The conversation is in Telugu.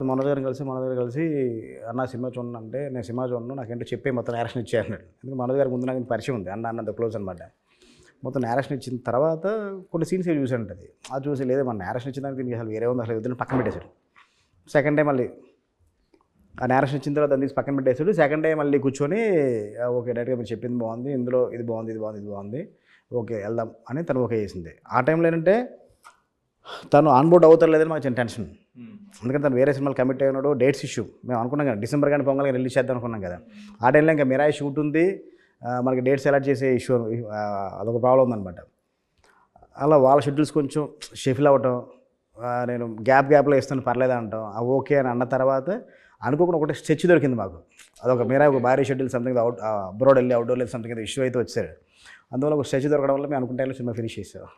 మనోజ్ గారు కలిసి అన్న సినిమా చూడండి అంటే, నేను సినిమా చూడను, నాకేంటో చెప్పే మొత్తం నేరేషన్ ఇచ్చేయన్నాడు. ఎందుకంటే మనోజ్ గారికి ముందు నాకు పరిచయం ఉంది, అన్నంత క్లోజ్ అనమాట. మొత్తం నేరేషన్ ఇచ్చిన తర్వాత కొన్ని సీన్స్ చూసి ఉంటుంది. అది చూసి లేదు మన నేరేషన్ ఇచ్చిన దానికి దీనికి అసలు వేరే ఉంది, అసలు వద్దని పక్కన పెట్టేశాడు. సెకండ్ టైం మళ్ళీ ఆ నేరేషన్ ఇచ్చిన తర్వాత దాన్ని తీసి పక్కన పెట్టేశాడు. సెకండ్ టైం మళ్ళీ కూర్చొని ఓకే డైరెక్ట్గా మీరు చెప్పింది బాగుంది, ఇందులో ఇది బాగుంది, ఇది బాగుంది, ఇది బాగుంది, ఓకే వెళ్దాం అని తను ఓకే చేసింది. ఆ టైంలో ఏంటంటే తను ఆన్బోర్డ్ అవుతారు లేదని మాకు చిన్న టెన్షన్. ఎందుకంటే తను వేరే సినిమాలు కమిట్ అయినాడు, డేట్స్ ఇష్యూ మేము అనుకున్నాం కదా, డిసెంబర్ కానీ పొంగల్ కానీ రిలీజ్ చేద్దాం అనుకున్నాం కదా. ఆ టైంలో ఇంకా మిరాయి షూట్ ఉంది, మనకి డేట్స్ సెలెక్ట్ చేసే ఇష్యూ అదొక ప్రాబ్లం ఉందన్నమాట. అలా వాళ్ళ షెడ్యూల్స్ కొంచెం షెఫిల్ అవ్వటం, నేను గ్యాప్లో ఇస్తాను పర్లేదు అంటాం, ఓకే అని అన్న తర్వాత అనుకోకుండా ఒకటి స్టెచ్ దొరికింది మాకు. అదొక మిరాయి ఒక భారీ షెడ్యూల్ సంథింగ్ అబ్రాడ్ వెళ్ళి అవుట్డోర్ వెళ్ళి సంథింగ్ ఇష్యూ అయితే వచ్చారు. అందువల్ల ఒక స్టెచ్ దొరకడం వల్ల మేము అనుకుంటే సినిమా ఫినిష్ చేసాం.